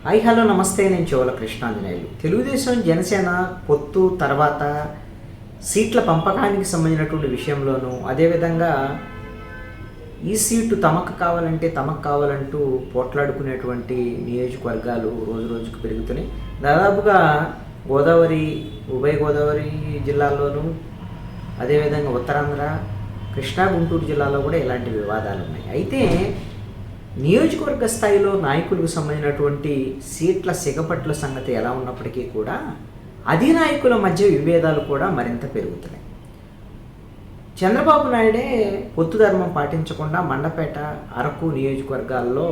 Hi hello నమస్తే, నేను చెవుల కృష్ణాంజనేయులు. తెలుగుదేశం జనసేన పొత్తు తర్వాత సీట్ల పంపకానికి సంబంధించినటువంటి విషయంలోనూ, అదేవిధంగా ఈ సీటు తమకు కావాలంటూ పోట్లాడుకునేటువంటి నియోజకవర్గాలు రోజు రోజుకు పెరుగుతున్నాయి. దాదాపుగా ఉభయ గోదావరి జిల్లాల్లోనూ, అదేవిధంగా ఉత్తరాంధ్ర, కృష్ణా గుంటూరు జిల్లాలో కూడా ఇలాంటి వివాదాలు ఉన్నాయి. అయితే నియోజకవర్గ స్థాయిలో నాయకులకు సంబంధించినటువంటి సీట్ల సిగపట్ల సంగతి ఎలా ఉన్నప్పటికీ కూడా అధినాయకుల మధ్య విభేదాలు కూడా మరింత పెరుగుతున్నాయి. చంద్రబాబు నాయుడే పొత్తు ధర్మం పాటించకుండా మండపేట, అరకు నియోజకవర్గాల్లో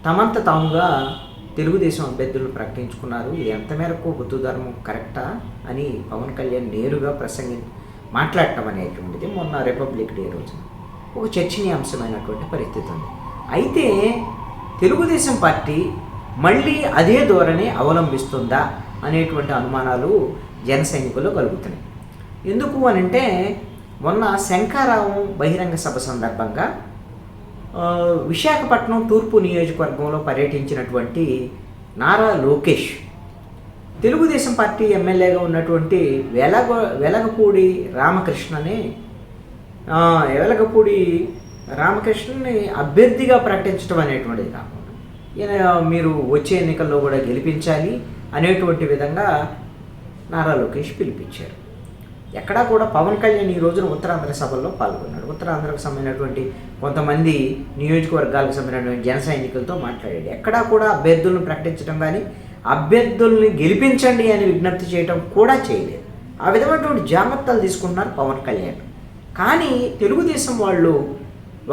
తమంత తాముగా తెలుగుదేశం అభ్యర్థులను ప్రకటించుకున్నారు. ఇది ఎంత మేరకు పొత్తు ధర్మం కరెక్టా అని పవన్ కళ్యాణ్ నేరుగా మాట్లాడటం అనేటువంటిది మొన్న రిపబ్లిక్ డే రోజున ఒక చర్చనీయాంశమైనటువంటి పరిస్థితి ఉంది. అయితే తెలుగుదేశం పార్టీ మళ్ళీ అదే ధోరణి అవలంబిస్తుందా అనేటువంటి అనుమానాలు జన సైనికుల్లో కలుగుతున్నాయి. ఎందుకు అనంటే, మొన్న శంఖారావం బహిరంగ సభ సందర్భంగా విశాఖపట్నం తూర్పు నియోజకవర్గంలో పర్యటించినటువంటి నారా లోకేష్ తెలుగుదేశం పార్టీ ఎమ్మెల్యేగా ఉన్నటువంటి వెలగపూడి రామకృష్ణని అభ్యర్థిగా ప్రకటించడం అనేటువంటిది కాకుండా, ఈయన మీరు వచ్చే ఎన్నికల్లో కూడా గెలిపించాలి అనేటువంటి విధంగా నారా లోకేష్ పిలిపించారు. ఎక్కడా కూడా పవన్ కళ్యాణ్ ఈ రోజున ఉత్తరాంధ్ర సభల్లో పాల్గొన్నాడు. ఉత్తరాంధ్రకు సంబంధించినటువంటి కొంతమంది నియోజకవర్గాలకు సంబంధించినటువంటి జన సైనికులతో మాట్లాడాడు. ఎక్కడా కూడా అభ్యర్థులను ప్రకటించడం కానీ, అభ్యర్థుల్ని గెలిపించండి అని విజ్ఞప్తి చేయడం కూడా చేయలేదు. ఆ విధమైనటువంటి జాగ్రత్తలు తీసుకుంటున్నారు పవన్ కళ్యాణ్. కానీ తెలుగుదేశం వాళ్ళు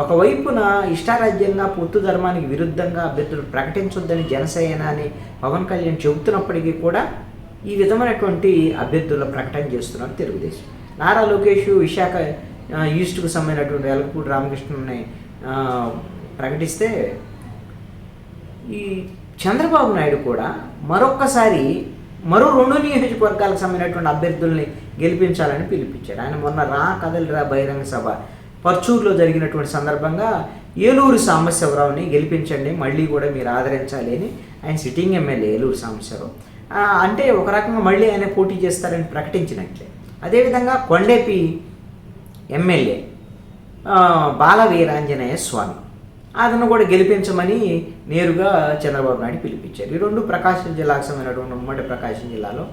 ఒకవైపున ఇష్టారాజ్యంగా పొత్తు ధర్మానికి విరుద్ధంగా అభ్యర్థులు ప్రకటించొద్దని జనసేన అని పవన్ కళ్యాణ్ చెబుతున్నప్పటికీ కూడా ఈ విధమైనటువంటి అభ్యర్థుల ప్రకటన చేస్తున్నారు తెలుగుదేశం. నారా లోకేష్ విశాఖ ఈస్ట్కు సంబంధించినటువంటి వెలగపూడి రామకృష్ణని ప్రకటిస్తే, ఈ చంద్రబాబు నాయుడు కూడా మరో 2 నియోజకవర్గాలకు సంబంధించినటువంటి అభ్యర్థుల్ని గెలిపించాలని పిలిపించారు. ఆయన మొన్న కదలిరా బహిరంగ సభ పర్చూరులో జరిగినటువంటి సందర్భంగా ఏలూరు సాంబశివరావుని గెలిపించండి, మళ్ళీ కూడా మీరు ఆదరించాలి అని ఆయన సిట్టింగ్ ఎమ్మెల్యే ఏలూరు సాంబశివరావు అంటే ఒక రకంగా మళ్ళీ ఆయన పోటీ చేస్తారని ప్రకటించినట్లే. అదేవిధంగా కొండేపి ఎమ్మెల్యే బాల వీరాంజనేయ స్వామి, అతను కూడా గెలిపించమని నేరుగా చంద్రబాబు నాయుడు పిలిపించారు. ఈ 2 ప్రకాశం జిల్లాకు సంబంధించినటువంటి ఉమ్మడి ప్రకాశం జిల్లాలో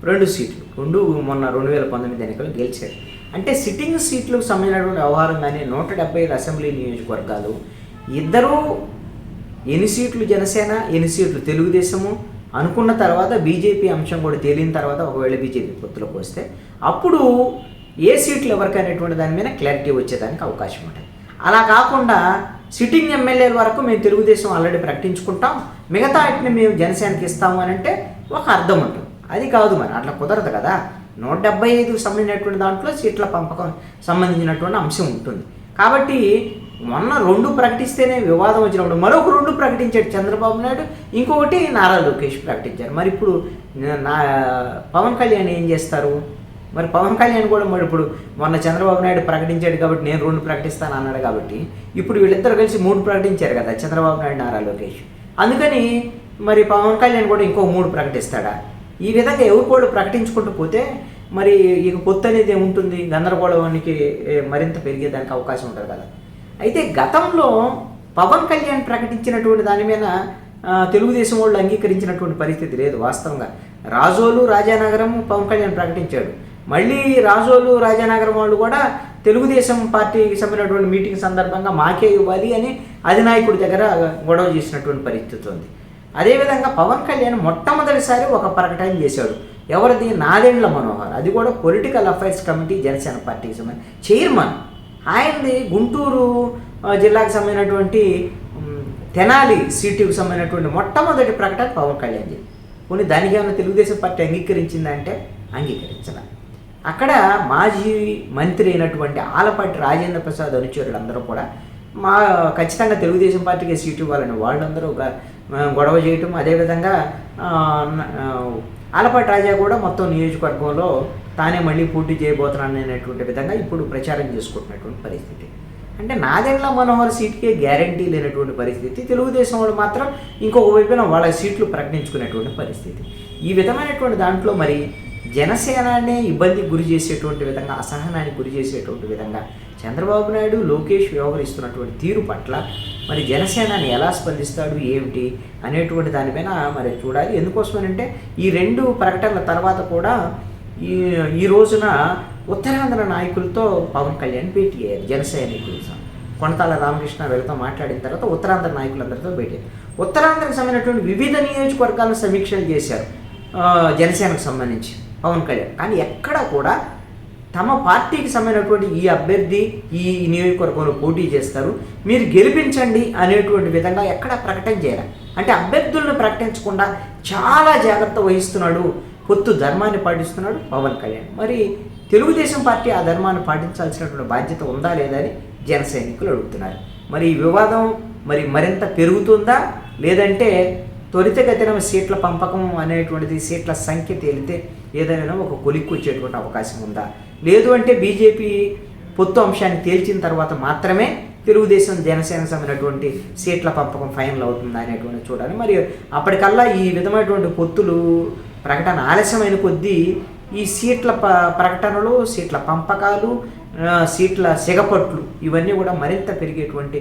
2 సీట్లు మొన్న 2019 ఎన్నికలు గెలిచారు. అంటే సిట్టింగ్ సీట్లకు సంబంధించినటువంటి వ్యవహారం కానీ 175 అసెంబ్లీ నియోజకవర్గాలు, ఇద్దరూ ఎన్ని సీట్లు జనసేన, ఎన్ని సీట్లు తెలుగుదేశము అనుకున్న తర్వాత బీజేపీ అంశం కూడా తేలిన తర్వాత, ఒకవేళ బీజేపీ పొత్తులోకి వస్తే అప్పుడు ఏ సీట్లు ఎవరికైనటువంటి దాని మీద క్లారిటీ వచ్చేదానికి అవకాశం ఉంటుంది. అలా కాకుండా సిట్టింగ్ ఎమ్మెల్యేల వరకు మేము తెలుగుదేశం ఆల్రెడీ ప్రకటించుకుంటాం, మిగతా వాటిని మేము జనసేనకి ఇస్తాము అని అంటే ఒక అర్థం ఉంటుంది. అది కాదు, మరి అట్లా కుదరదు కదా. 175 సంబంధించినటువంటి దాంట్లో సీట్ల పంపకం సంబంధించినటువంటి అంశం ఉంటుంది. కాబట్టి మొన్న 2 ప్రకటిస్తేనే వివాదం వచ్చినప్పుడు మరొక 2 ప్రకటించాడు చంద్రబాబు నాయుడు, ఇంకొకటి నారా లోకేష్ ప్రకటించారు. మరి ఇప్పుడు పవన్ కళ్యాణ్ ఏం చేస్తారు? మరి పవన్ కళ్యాణ్ కూడా ఇప్పుడు మొన్న చంద్రబాబు నాయుడు ప్రకటించాడు కాబట్టి నేను 2 ప్రకటిస్తాను అన్నాడు కాబట్టి, ఇప్పుడు వీళ్ళిద్దరు కలిసి 3 ప్రకటించారు కదా, చంద్రబాబు నాయుడు, నారా లోకేష్. అందుకని మరి పవన్ కళ్యాణ్ కూడా ఇంకో 3 ప్రకటిస్తాడా? ఈ విధంగా ఎవరు ప్రకటించుకుంటూ పోతే మరి ఇక పొత్తు అనేది ఉంటుంది, గందరగోళానికి మరింత పెరిగేదానికి అవకాశం ఉంటుంది కదా. అయితే గతంలో పవన్ కళ్యాణ్ ప్రకటించినటువంటి దాని మీద తెలుగుదేశం వాళ్ళు అంగీకరించినటువంటి పరిస్థితి లేదు. వాస్తవంగా రాజోలు, రాజానగరం పవన్ కళ్యాణ్ ప్రకటించాడు. మళ్ళీ రాజోలు, రాజానగరం వాళ్ళు కూడా తెలుగుదేశం పార్టీకి సంబంధించినటువంటి మీటింగ్ సందర్భంగా మాకే ఇవ్వాలి అని అధినాయకుడి దగ్గర గొడవ చేసినటువంటి పరిస్థితి ఉంది. అదేవిధంగా పవన్ కళ్యాణ్ మొట్టమొదటిసారి ఒక ప్రకటన చేశాడు. ఎవరిది? నాదెండ్ల మనోహర్. అది కూడా పొలిటికల్ అఫైర్స్ కమిటీ జనసేన పార్టీకి సంబంధించి చైర్మన్. ఆయనది గుంటూరు జిల్లాకు సంబంధించినటువంటి తెనాలి సీటుకు సంబంధించినటువంటి మొట్టమొదటి ప్రకటన పవన్ కళ్యాణ్ చేసి, కొన్ని దానికి ఏమైనా తెలుగుదేశం పార్టీ అంగీకరించిందంటే అంగీకరించాలి. అక్కడ మాజీ మంత్రి అయినటువంటి ఆలపాటి రాజేంద్ర ప్రసాద్ అనుచరులు అందరూ కూడా ఖచ్చితంగా తెలుగుదేశం పార్టీకి సీటు ఇవ్వాలని వాళ్ళందరూ గొడవ చేయటం, అదేవిధంగా ఆలపాటి రాజా కూడా మొత్తం నియోజకవర్గంలో తానే మళ్ళీ పోటీ చేయబోతున్నాను అనేటువంటి విధంగా ఇప్పుడు ప్రచారం చేసుకుంటున్నటువంటి పరిస్థితి. అంటే నాదెండ్ల మనోహర్ సీట్కే గ్యారంటీ లేనటువంటి పరిస్థితి, తెలుగుదేశం వాళ్ళు మాత్రం ఇంకొక వైపున వాళ్ళ సీట్లు ప్రకటించుకునేటువంటి పరిస్థితి. ఈ విధమైనటువంటి దాంట్లో మరి జనసేననే ఇబ్బందికి గురి చేసేటువంటి విధంగా, అసహనానికి గురి చేసేటువంటి విధంగా చంద్రబాబు నాయుడు, లోకేష్ వ్యవహరిస్తున్నటువంటి తీరు పట్ల మరి జనసేనని ఎలా స్పందిస్తాడు ఏమిటి అనేటువంటి దానిపైన మరి చూడాలి. ఎందుకోసమనంటే ఈ 2 ప్రకటనల తర్వాత కూడా ఈ రోజున ఉత్తరాంధ్ర నాయకులతో పవన్ కళ్యాణ్ భేటీ అయ్యారు. జనసైనికులు కొనతాల రామకృష్ణ వీళ్ళతో మాట్లాడిన తర్వాత ఉత్తరాంధ్ర నాయకులందరితో భేటీ అయ్యారు. ఉత్తరాంధ్రకు సంబంధించినటువంటి వివిధ నియోజకవర్గాలను సమీక్షలు చేశారు జనసేనకు సంబంధించి పవన్ కళ్యాణ్. కానీ ఎక్కడ కూడా తమ పార్టీకి సంబంధించినటువంటి ఈ అభ్యర్థి ఈ నియోజకవర్గంలో పోటీ చేస్తారు, మీరు గెలిపించండి అనేటువంటి విధంగా ఎక్కడా ప్రకటన చేయాలి. అంటే అభ్యర్థులను ప్రకటించకుండా చాలా జాగ్రత్త వహిస్తున్నాడు, పొత్తు ధర్మాన్ని పాటిస్తున్నాడు పవన్ కళ్యాణ్. మరి తెలుగుదేశం పార్టీ ఆ ధర్మాన్ని పాటించాల్సినటువంటి బాధ్యత ఉందా లేదా అని జన సైనికులు అడుగుతున్నారు. మరి ఈ వివాదం మరింత పెరుగుతుందా, లేదంటే త్వరితగతిన సీట్ల పంపకం అనేటువంటిది, సీట్ల సంఖ్య తేలితే ఏదైనా ఒక కొలిక్కి వచ్చేటువంటి అవకాశం ఉందా, లేదు అంటే బీజేపీ పొత్తు అంశాన్ని తేల్చిన తర్వాత మాత్రమే తెలుగుదేశం జనసేన సంబంధించినటువంటి సీట్ల పంపకం ఫైనల్ అవుతుందా అనేటువంటి చూడాలి. మరి అప్పటికల్లా ఈ విధమైనటువంటి పొత్తులు ప్రకటన ఆలస్యమైన కొద్దీ ఈ సీట్ల ప్రకటనలు, సీట్ల పంపకాలు, సీట్ల సిగపట్లు ఇవన్నీ కూడా మరింత పెరిగేటువంటి